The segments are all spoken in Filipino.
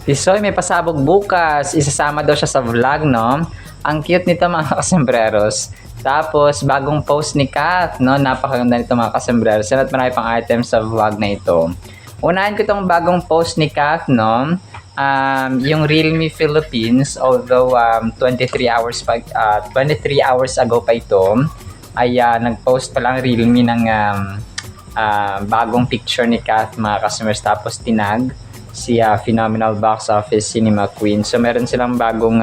Tisoy, may pasabog bukas. Isasama daw siya sa vlog, no? Ang cute nito mga kasembreros. Tapos, bagong post ni Kat, no? Napakaganda nito mga kasembreros. At marami pang items sa vlog na ito. Unahin ko itong bagong post ni Kat, no? Yung Realme Philippines, although 23 hours ago pa ito, ay nag-post pa lang Realme ng bagong picture ni Kat mga customers, tapos tinag si Phenomenal Box Office Cinema Queen. So meron silang bagong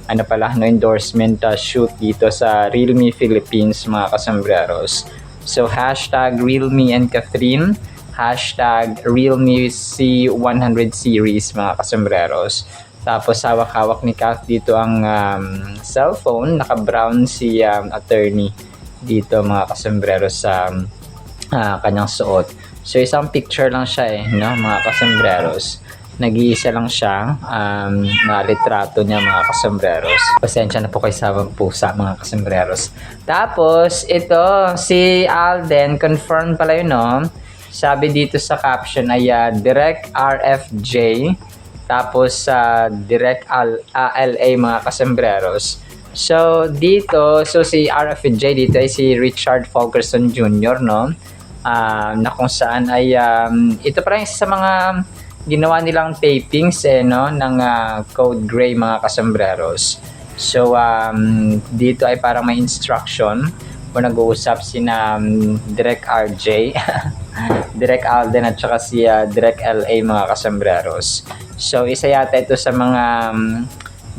endorsement shoot dito sa Realme Philippines mga kasambreros. So hashtag Realme and Catherine, hashtag Realme C100 series mga kasambreros. Tapos hawak-hawak ni Kat dito ang cellphone, naka-brown si attorney dito mga kasambreros sa kanyang suot. So isang picture lang siya no, mga kasambreros. Nag-iisa lang siya na litrato niya mga kasambreros. Pasensya na po kayo sa pusa mga kasambreros. Tapos ito si Alden, confirm pala yun no. Sabi dito sa caption ay Direct RFJ, tapos Direct LA mga kasambreros. So dito, si RFJ dito ay si Richard Fulkerson Jr. no. Na kung saan ay ito pa rin isa sa mga ginawa nilang tapings no, ng Code Gray mga kasambreros. So dito ay parang may instruction kung nag-uusap sina Direct RJ, Direct Alden at saka si Direct LA mga kasambreros. So isa yata ito sa mga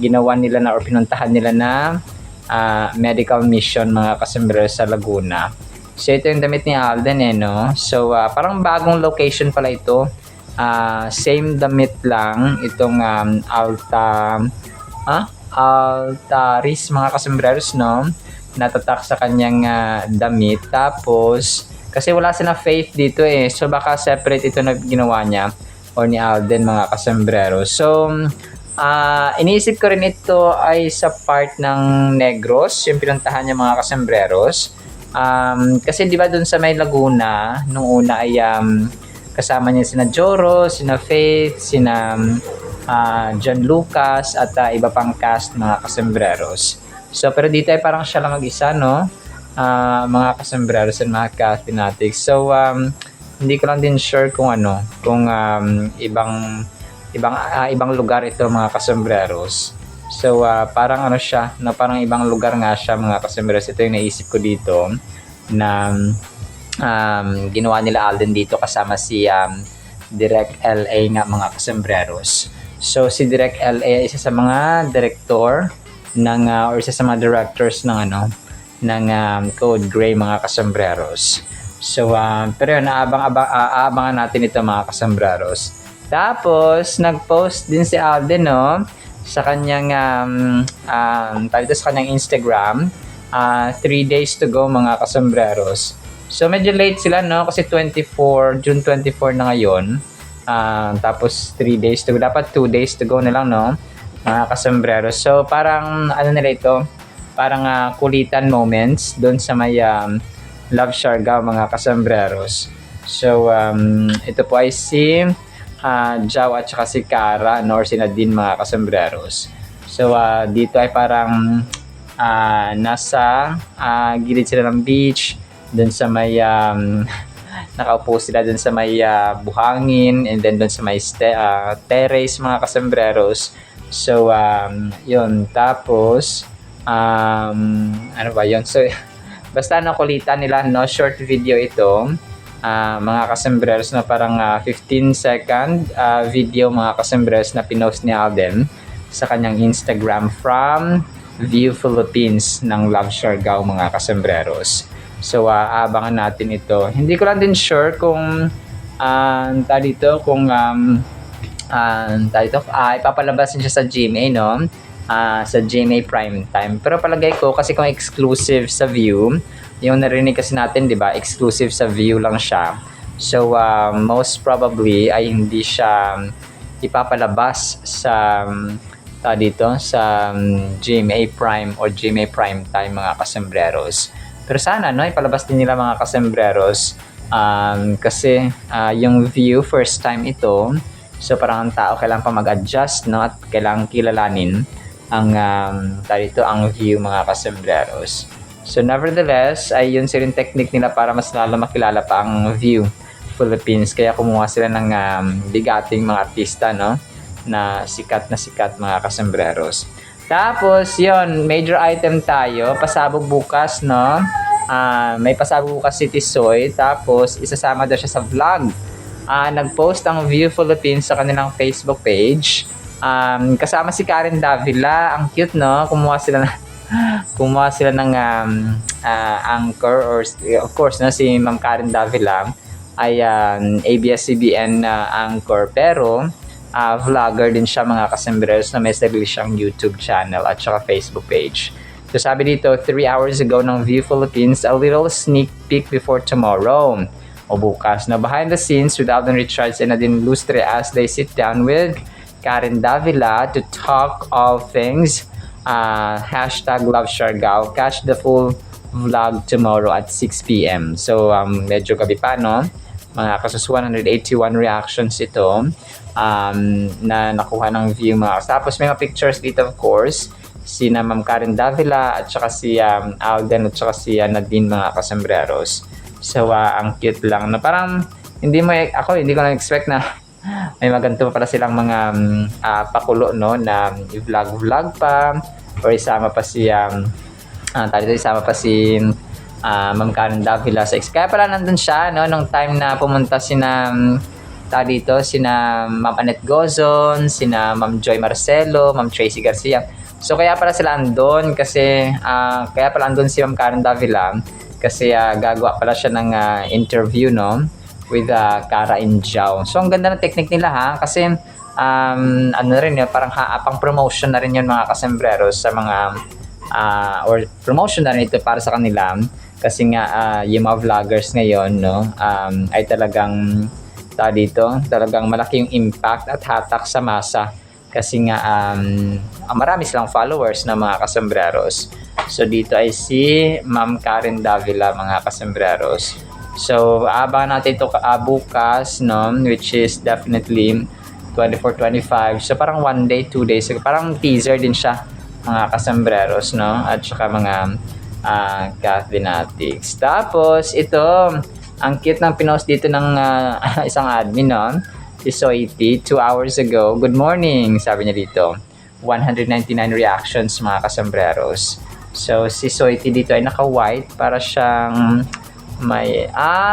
ginawa nila na or pinuntahan nila na medical mission mga kasambreros sa Laguna. So ito yung damit ni Alden no. So parang bagong location pala ito. Same damit lang itong Altaris mga kasambreros no. Natatak sa kanyang damit. Tapos kasi wala sila faith dito so baka separate ito na ginawa niya or ni Alden mga kasambreros. So iniisip ko rin ito ay sa part ng Negros, yung pinuntahan niya mga kasambreros. Kasi di ba dun sa may Laguna nung una ay kasama niya sina Joro, sina Faith, sina John Lucas at iba pang cast mga kasambreros. So pero dito ay parang siya lang mag-isa no, mga kasambreros and mga cast fanatics. So hindi ko lang din sure kung kung ibang lugar ito mga kasambreros. So parang siya na parang ibang lugar nga siya mga kasambreros. Ito yung naisip ko dito na ginawa nila Alden dito kasama si Direct LA nga mga kasambreros. So si Direct LA isa sa mga director ng or isa sa mga directors ng ng Code Gray mga kasambreros. So pero yun, aabangan natin ito mga kasambreros. Tapos nag-post din si Alden no sa kanyang sa kanyang Instagram, 3 days to go mga kasambreros. So medyo late sila no kasi June 24 na ngayon. Tapos 3 days to go, dapat 2 days to go na lang no mga kasambreros. So parang nila ito, parang kulitan moments doon sa may Love Siargao mga kasambreros. So ito po ay si Jao at saka si Cara or si Nadine mga kasambreros. So dito ay parang nasa gilid sila ng beach, dun sa may nakaupo sila dun sa may buhangin, and then dun sa may terrace mga kasambreros. So yun, tapos ano ba yun, so basta nakulitan nila no, short video ito mga kasambreros na parang 15-second video mga kasambreros na pinost ni Alden sa kanyang Instagram from View Philippines ng Love Siargao mga kasambreros. So abangan natin ito. Hindi ko lang din sure kung ipapalabas siya sa GMA no, sa GMA Primetime. Pero palagay ko kasi kung exclusive sa View, yung narinig kasi natin, di ba, exclusive sa View lang siya. So most probably ay hindi siya ipapalabas sa sa GMA Prime or GMA Primetime mga kasambreros. Pero sana no, ipalabas din nila mga kasambreros kasi yung View first time ito So parang ang tao kailangan pa mag-adjust, no, at kailangan kilalanin ang ang view, mga kasembreros. So nevertheless, ay yun sila yung technique nila para mas lalo makilala pa ang view Philippines. Kaya kumuha sila ng bigating mga artista, no, na sikat mga kasembreros. Tapos yun, major item tayo, pasabog bukas, no. May pasabog bukas si Tisoy, tapos isasama daw siya sa vlog. Nag-post ang View Philippines sa kanilang Facebook page. Kasama si Karen Davila, ang cute, no. Kumuha sila ng anchor, or of course, no, si Ma'am Karen Davila ay ABS-CBN anchor, pero vlogger din siya, mga kasembreros, na may sarili siyang YouTube channel at saka Facebook page. So sabi dito, 3 hours ago ng View Philippines, a little sneak peek before tomorrow, o bukas, na behind the scenes with Alden Richards and Nadine Lustre as they sit down with Karen Davila to talk all things #LoveSiargao. Catch the full vlog tomorrow at 6 p.m. So medyo gabi pa, no? Mga kasus 181 reactions ito na nakuha ng View, mga. Tapos may mga pictures dito, of course, si na Ma'am Karen Davila at saka si Alden at saka si Nadine, mga kasembreros. So ang cute lang, na parang hindi ko na-expect na may maganto pala silang mga pakulo, no, na i-vlog pa, or isama pa si Ma'am Karen Davila sa kaya pala nandun siya, no, nung time na pumunta sina Ma'am Annette Gozon, sina Ma'am Joy Marcelo, Ma'am Tracy Garcia. So kaya pala sila andun kasi kaya pala andun si Ma'am Karen Davila kasi gagawa pala siya ng interview, no, with Cara Injao. So ang ganda ng technique nila, ha, kasi ano rin yun, parang pang promotion na rin yun, mga kasembreros, sa mga or promotion na rin ito para sa kanila, kasi nga yung mga vloggers ngayon, no, ay talagang malaki yung impact at hatak sa masa, kasi nga marami silang followers na, mga kasembreros. So dito ay si Ma'am Karen Davila, mga kasembreros. So abangan natin ito bukas, no, which is definitely 24-25. So parang 1 day, 2 days, parang teaser din siya, mga kasembreros, no, at saka mga Cathinatics. Tapos ito, ang cute ng pinost dito ng isang admin, no, si Soiti, 2 hours ago. Good morning, sabi niya dito. 199 reactions, mga kasembreros. So si Soiti dito ay naka-white, para siyang may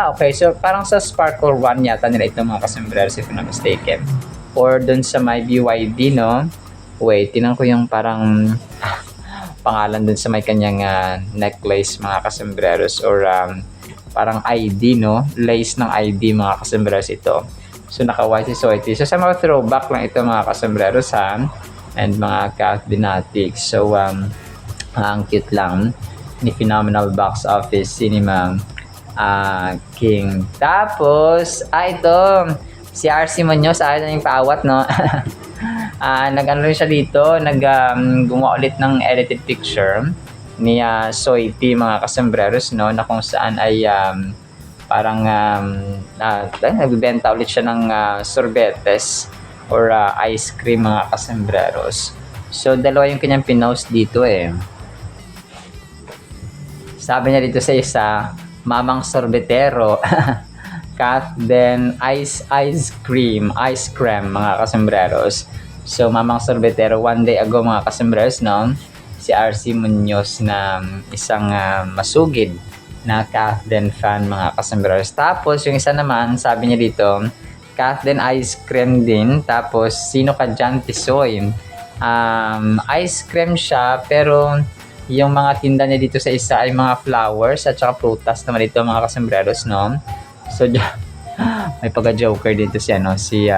okay, so parang sa Sparkle 1 yata nila ito, mga kasembreros, if I'm not mistaken, or dun sa may BYD, no. Wait, tinan ko yung parang pangalan dun sa may kanyang necklace, mga kasembreros, or parang ID, no, lace ng ID, mga kasembreros ito. So naka-white si Soiti. So sa mga throwback lang ito, mga kasembreros, ha, and mga Cathinatics. So ang cute lang ni Phenomenal Box Office Cinema King. Tapos ito si RC Munoz, ayaw na yung paawat, no. Nag-ano rin siya dito, gumawa ulit ng edited picture ni Soiti, mga kasembreros, no, na kung saan ay parang nagbibenta ulit siya ng sorbetes or ice cream, mga kasembreros. So dalawa yung kanyang pinost dito, Sabi niya dito sa isa, Mamang Sorbetero, then ice cream, mga kasembreros. So Mamang Sorbetero, 1 day ago, mga kasembreros, no, si RC Munoz, na isang masugid na Cathen fan, mga kasembreros. Tapos yung isa naman, sabi niya dito, Cathen ice cream din. Tapos sino ka dyan, Tisoy? Ice cream siya, pero yung mga tinda niya dito sa isa ay mga flowers at saka prutas naman dito, mga kasembreros, no. So may pagka-joker dito siya, no, si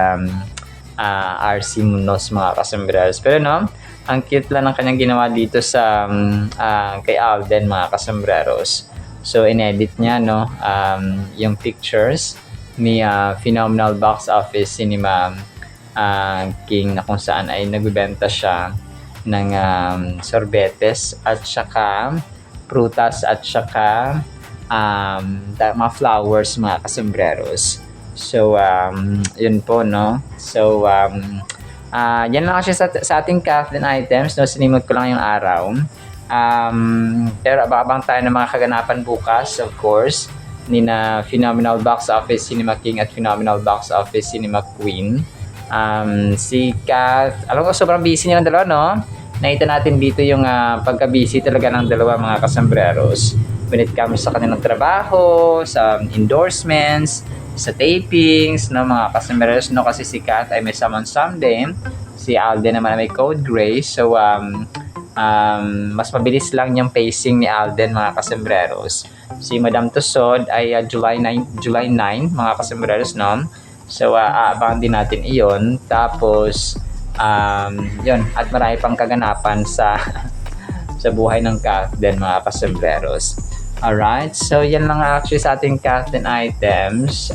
RC Munoz, mga kasembreros. Pero no, ang cute lang ng kanyang ginawa dito sa kay Alden, mga kasembreros. So inedit niya, no, yung pictures ni Phenomenal Box Office Cinema King, na kung saan ay nagbebenta siya ng sorbetes at saka prutas at saka mga flowers, mga kasembreros. So, yun po, no? So, yan lang kasi sa ating Kathleen items, no? Sinimot ko lang yung araw. Pero abang tayo ng mga kaganapan bukas, of course, ni na Phenomenal Box Office Cinema King at Phenomenal Box Office Cinema Queen. Si Kath, alam ko sobrang busy nilang dalawa, no? Nakita natin dito yung pagka-busy talaga ng dalawa mga kasambreros when it comes sa kanilang trabaho, sa endorsements, sa tapings, no, mga kasambreros, no? Kasi si Kath ay may Summon Someday, si Alden naman ay may Code Gray. So, mas mabilis lang yung pacing ni Alden, mga kasambreros. Si Madam Tussod ay July 9 mga kasambreros, no? So, aabangan din natin iyon. Tapos, yun, at marami pang kaganapan sa sa buhay ng Kathleen, mga kasambreros. Alright, so yan lang actually sa ating Kathleen items.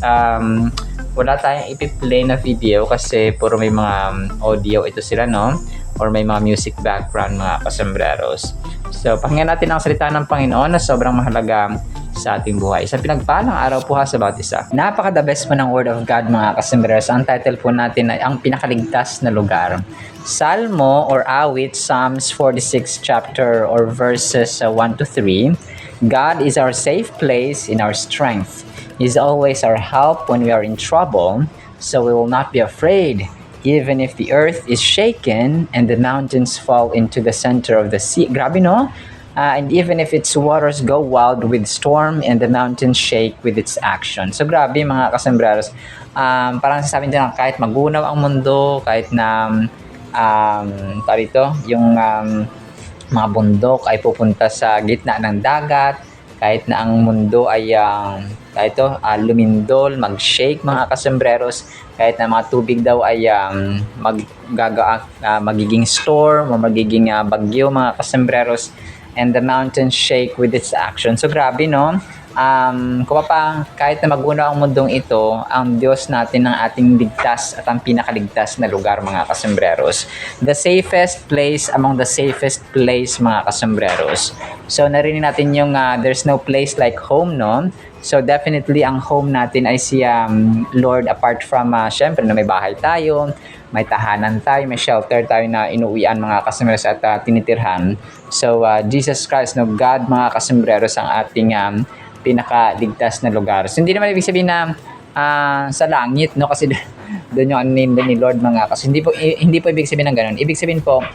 Wala tayong ipi-play na video kasi puro may mga audio ito sila, no? Or may mga music background, mga kasambreros. So, pakinggan natin ang salita ng Panginoon na sobrang mahalaga sa ating buhay. Isang pinagpalang araw po sa bawat isa. Napaka-the best po ng Word of God, mga kasambreros. Ang title po natin ay Ang Pinakaligtas na Lugar. Salmo or awit, Psalms 46 chapter or verses 1 to 3. God is our safe place in our strength. He is always our help when we are in trouble, so we will not be afraid. Even if the earth is shaken and the mountains fall into the center of the sea. Grabe, no? And even if its waters go wild with storm and the mountains shake with its action. So grabe, mga kasambreros. Parang sasabihin din kahit magunaw ang mundo, kahit na yung mga bundok ay pupunta sa gitna ng dagat, kahit na ang mundo ay lumindol, mag-shake, mga kasambreros, kahit na mga tubig daw ay magiging storm o magiging bagyo, mga kasambreros, and the mountains shake with its action. So grabe, no? Kahit na magunaw ang mundong ito, ang Diyos natin ang ating ligtas at ang pinakaligtas na lugar, mga kasambreros. The safest place among the safest place, mga kasambreros. So narinig natin yung there's no place like home, no? So definitely ang home natin ay si Lord, apart from syempre na may bahay tayo, may tahanan tayo, may shelter tayo na inuwian, mga kasambreros, at tinitirhan. So Jesus Christ, no, God, mga kasambreros, ang ating pinakaligtas na lugar. So hindi naman ibig sabihin na sa langit, no, kasi doon yung name ni Lord, mga kasi hindi po ibig sabihin ng ganun. Ibig sabihin po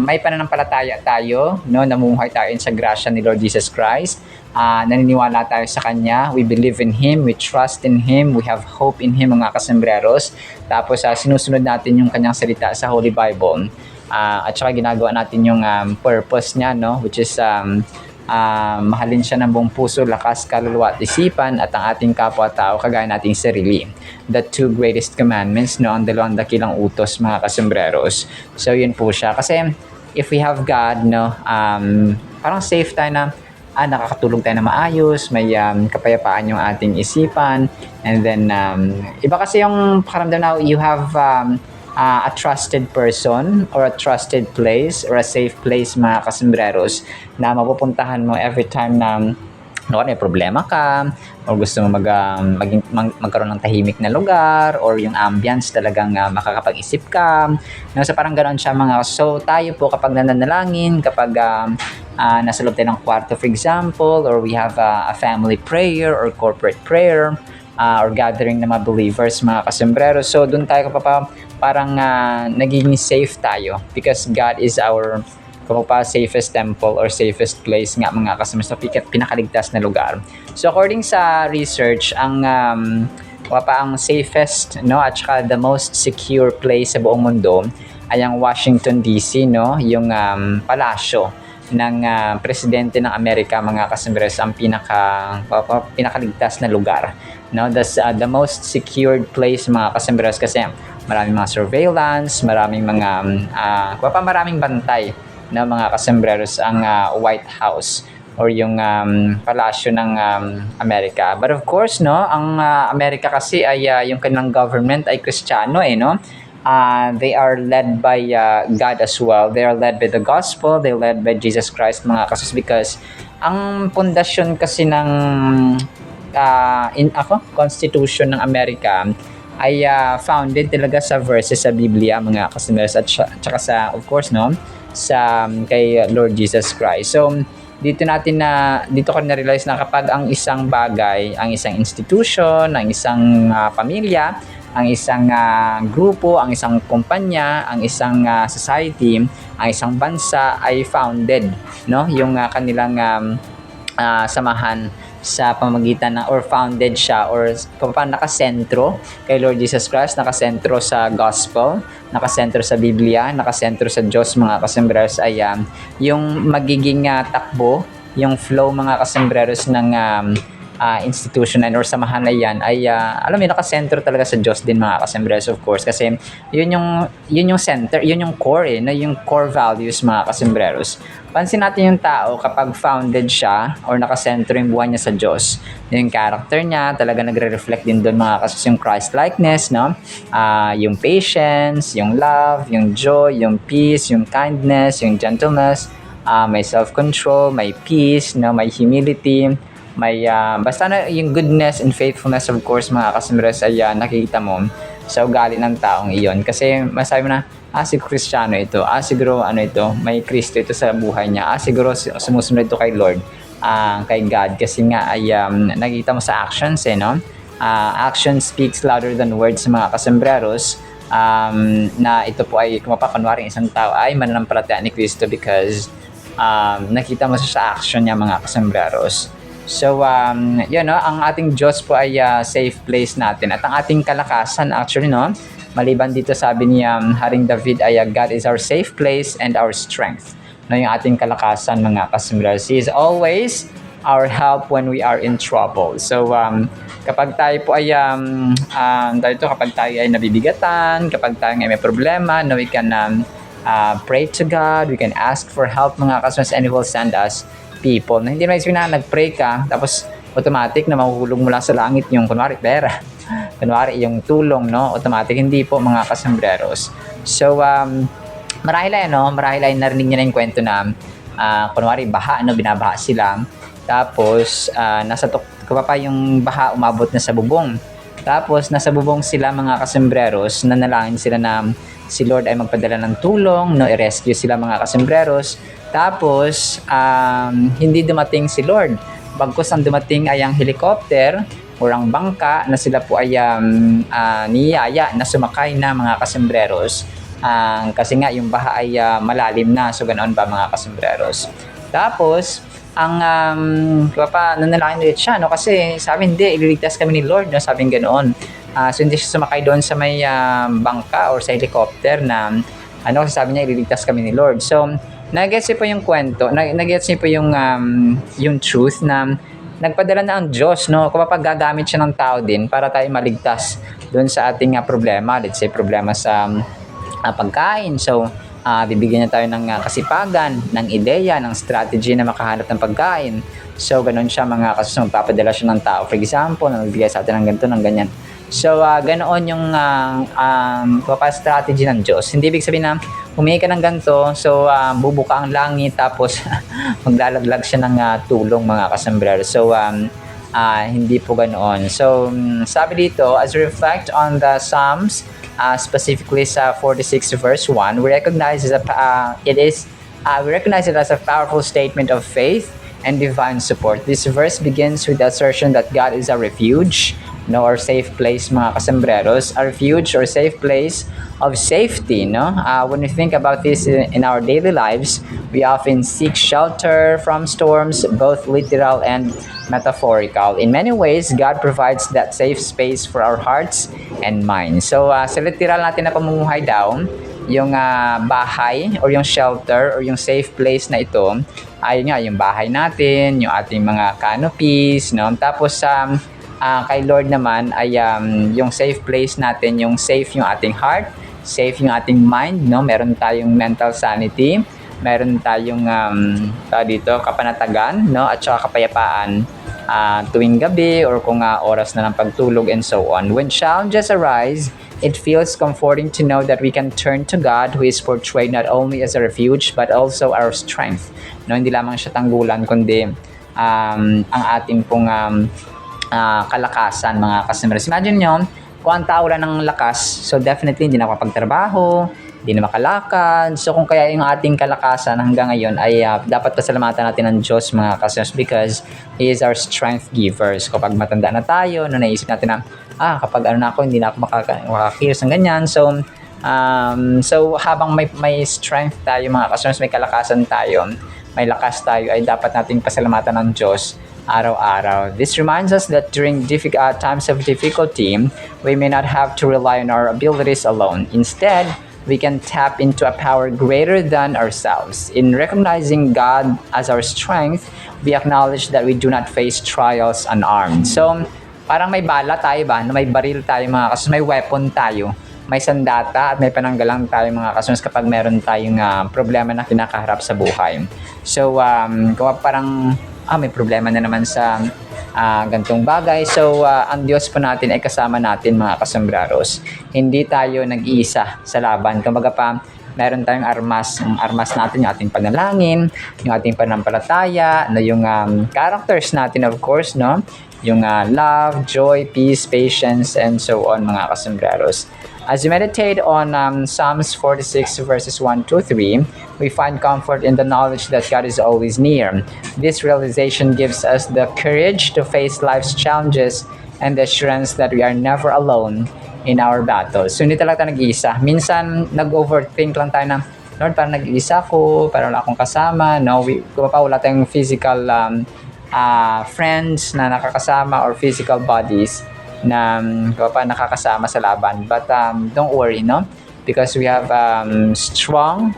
may pananampalataya tayo, no, namumuhay tayo sa grasya ni Lord Jesus Christ. Naniniwala tayo sa Kanya, we believe in Him, we trust in Him, we have hope in Him, mga kasambreros. Tapos sinusunod natin yung Kanyang salita sa Holy Bible, at saka ginagawa natin yung purpose niya, no, which is mahalin siya ng buong puso, lakas, kaluluwa at isipan, at ang ating kapwa-tao kagaya nating sarili. The two greatest commandments, no, ang dalawang dakilang utos, mga kasambreros. So yun po siya. Kasi if we have God, no, parang safe tayo na nakakatulog tayo na maayos, may kapayapaan yung ating isipan, and then iba kasi yung pakiramdam na you have a trusted person or a trusted place or a safe place, mga kasambreros, na mapupuntahan mo every time na may problema ka or gusto mo magkaroon ng tahimik na lugar or yung ambience talagang makakapag-isip ka. No, so parang ganoon siya, mga. So tayo po kapag nananalangin, kapag nasa loob tayo ng kwarto, for example, or we have a family prayer or corporate prayer, or gathering ng mga believers, mga kasambreros. So doon tayo parang nagiging safe tayo because God is our safest temple or safest place nga, mga kasambreros, pinakaligtas na lugar. So according sa research, ang safest, no, at saka the most secure place sa buong mundo ay ang Washington DC, no, yung palasyo ng presidente ng Amerika, mga kasambreros, ang pinakaligtas na lugar, no. That's the most secured place, mga kasambreros, kasi maraming mga surveillance, maraming mga maraming bantay, no, mga kasambreros, ang White House or yung palasyo ng Amerika. But of course, no, ang Amerika kasi ay yung kanilang government ay Kristiyano, no. They are led by God as well. They are led by the gospel. They are led by Jesus Christ, mga kasus, because ang pundasyon kasi ng Constitution ng Amerika ay founded talaga sa verses sa Biblia, mga kasumers, at tsaka sa, of course, no, sa kay Lord Jesus Christ. So dito ko na-realize na kapag ang isang bagay, ang isang institution, ang isang pamilya, ang isang grupo, ang isang kumpanya, ang isang society, ang isang bansa ay founded, no, yung kanilang samahan sa pamamagitan ng, or founded siya, or paano nakasentro kay Lord Jesus Christ, nakasentro sa gospel, nakasentro sa Biblia, nakasentro sa Diyos, mga kasembreros, ay yung magiging takbo, yung flow, mga kasembreros, ng institution or samahan na yan ay alam mo, nakasentro talaga sa Diyos din, mga kasembreros, of course, kasi yun yung center, yun yung core, na yung core values, mga kasembreros. Pansin natin yung tao kapag founded siya or nakasentro yung buhay niya sa Diyos, yung character niya talaga nagre-reflect din doon, mga kasus, yung Christ-likeness, no? Yung patience, yung love, yung joy, yung peace, yung kindness, yung gentleness, may self-control, may peace, no? May humility, may basta na yung goodness and faithfulness, of course, mga kasumres, ay nakikita mo sa ugali ng taong iyon. Kasi masabi mo na, siguro Kristiyano ito, siguro ito, may Kristo ito sa buhay niya, siguro sumusunod ito kay Lord, kay God, kasi nga ay nakikita mo sa actions, no? Action speaks louder than words, mga kasembreros, na ito po ay kumapakunwaring isang tao ay mananampalataya ni Kristo because nakita mo sa action niya, mga kasembreros. So, yun, no, ang ating Diyos po ay safe place natin. At ang ating kalakasan, actually, no, maliban dito, sabi ni Haring David ay God is our safe place and our strength. No, yung ating kalakasan, mga kasembreros. He is always our help when we are in trouble. So, kapag tayo po ay, kapag tayo ay nabibigatan, kapag tayo ay may problema, no, we can pray to God, we can ask for help, mga kasembreros, and He will send us people. Hindi naman isipin na nag-pray ka, tapos automatic na mahuhulog mula sa langit yung kunwari pera, kunwari yung tulong, no? Automatic, hindi po, mga kasembreros. So, marahil ay narinig niya na yung kwento na kunwari baha, no? Binabaha sila, tapos nasa pa yung baha, umabot na sa bubong, tapos nasa bubong sila, mga kasembreros, nanalangin sila na si Lord ay magpadala ng tulong, no? I-rescue sila, mga kasembreros. Tapos, hindi dumating si Lord. Bagkus ang dumating ay ang helicopter o ang bangka na sila po ay niyaya na sumakay na, mga kasembreros. Kasi nga yung baha ay malalim na. So, ganoon ba, mga kasembreros? Tapos, nanalangin ulit siya, no? Kasi sabi, hindi, ililigtas kami ni Lord, no? Sabi ganoon. So, hindi siya sumakay doon sa may bangka or sa helicopter na, kasi sabi niya, ililigtas kami ni Lord. So, nag-gets niyo po yung kwento, nag-gets niyo po yung truth na nagpadala na ang Diyos, no? Kapag gagamit siya ng tao din para tayo maligtas doon sa ating problema, let's say problema sa pagkain. So, bibigyan niya tayo ng kasipagan, ng ideya, ng strategy na makahanap ng pagkain. So, ganun siya, mga kasus, magpapadala siya ng tao. For example, nagbigay sa atin ng ganito, ng ganyan. So, ganoon yung strategy ng Diyos. Hindi ibig sabihin na humingi ka ng ganito, so bubuka ang langit, tapos maglalaglag siya ng tulong, mga kasembreros. So, hindi po ganoon. So, sabi dito, as we reflect on the Psalms, specifically sa 46 verse 1, we recognize it as a powerful statement of faith and divine support. This verse begins with the assertion that God is a refuge, no, or safe place, mga kasembreros, a refuge or safe place of safety, no? When we think about this in our daily lives, we often seek shelter from storms, both literal and metaphorical. In many ways, God provides that safe space for our hearts and minds. So, sa literal natin na pamumuhay daw, yung bahay or yung shelter or yung safe place na ito ay nga yung bahay natin, yung ating mga canopies, no? Tapos kay Lord naman ay yung safe place natin, yung safe yung ating heart, safe yung ating mind, no? Meron tayong mental sanity, meron tayong kapanatagan, no? At saka kapayapaan tuwing gabi or kung oras na ng pagtulog and so on. When challenges arise, it feels comforting to know that we can turn to God, who is portrayed not only as a refuge but also our strength. No, hindi lamang siya tanggulan kundi ang ating pong kalakasan mga customers. Imagine nyo, kung ang tao lang ng lakas, so definitely hindi na makapagtrabaho, hindi na makalakad. So kung kaya yung ating kalakasan hanggang ngayon ay dapat pasalamatan natin ng Diyos mga customers because He is our strength giver. So kapag matanda na tayo, no, naisip natin na, kapag ano na ako, hindi na ako makakilos ng ganyan. So habang may strength tayo mga customers, may kalakasan tayo, may lakas tayo, ay dapat nating pasalamatan ng Diyos araw-araw. This reminds us that during times of difficulty, we may not have to rely on our abilities alone. Instead, we can tap into a power greater than ourselves. In recognizing God as our strength, we acknowledge that we do not face trials unarmed. So, parang may bala tayo ba? May baril tayo mga kasus, may weapon tayo. May sandata at may pananggalang tayo mga kasus kapag meron tayong problema na kinakaharap sa buhay. So, kung parang may problema na naman sa gantong bagay. So, ang Diyos po natin ay kasama natin mga kasombraros. Hindi tayo nag-iisa sa laban. Kumbaga pa, meron tayong armas. Ang armas natin, yung ating panalangin, yung ating panampalataya, yung characters natin of course, no? Yung love, joy, peace, patience, and so on mga kasombraros. As we meditate on Psalms 46 verses 1 to 3, we find comfort in the knowledge that God is always near. This realization gives us the courage to face life's challenges and the assurance that we are never alone in our battles. So hindi talaga tayo nag-iisa. Minsan, nag-overthink lang tayo na, Lord, parang nag-iisa ko, parang wala akong kasama. No, wala tayong physical friends na nakakasama or physical bodies na nakakasama sa laban. But don't worry, no? Because we have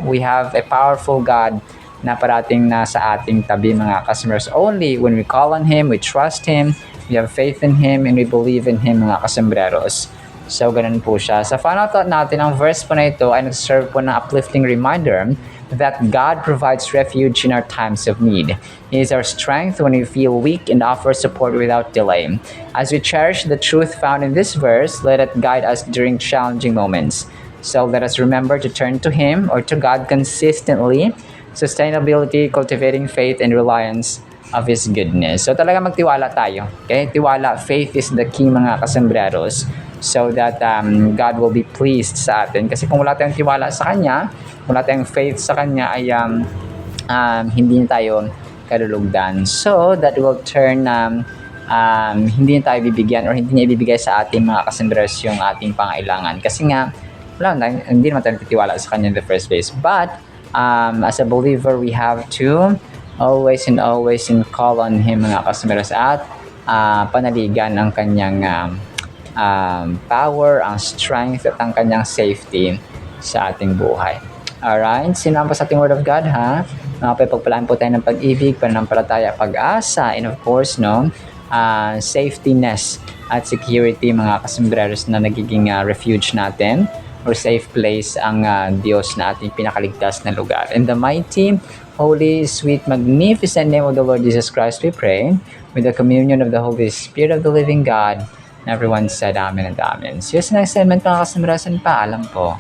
we have a powerful God na parating nasa ating tabi mga customers. Only when we call on Him, we trust Him, we have faith in Him, and we believe in Him mga kasombreros. So, ganun po siya. Sa final thought natin, ang verse po na ito ay nag-serve po na uplifting reminder that God provides refuge in our times of need. He is our strength when we feel weak and offers support without delay. As we cherish the truth found in this verse, let it guide us during challenging moments. So let us remember to turn to Him or to God consistently, sustainability, cultivating faith and reliance of His goodness. So talaga magtiwala tayo. Okay? Tiwala, faith is the key mga kasombreros. So that God will be pleased sa atin. Kasi kung wala tayong tiwala sa Kanya, wala tayong faith sa Kanya, ay hindi na tayo kalulugdan. So, that will turn, hindi na tayo bibigyan or hindi niya ibibigay sa ating mga kasembres yung ating pangailangan. Kasi nga, hindi naman tayo titiwala sa Kanya in the first place. But, as a believer, we have to always call on Him mga kasembres at panaligan ang Kanyang power, ang strength at ang Kanyang safety sa ating buhay. Alright, sinampas sa ating Word of God ha. Pagpalaan po tayo ng pag-ibig, pananampalataya, pag-asa, and of course, no, safetyness at security mga kasombreros na nagiging refuge natin or safe place ang Diyos na ating pinakaligtas na lugar. In the mighty, holy, sweet, magnificent name of the Lord Jesus Christ, we pray with the communion of the Holy Spirit of the living God. And everyone said amen and amen. See you sa next segment mga kasombreros, and paalam po.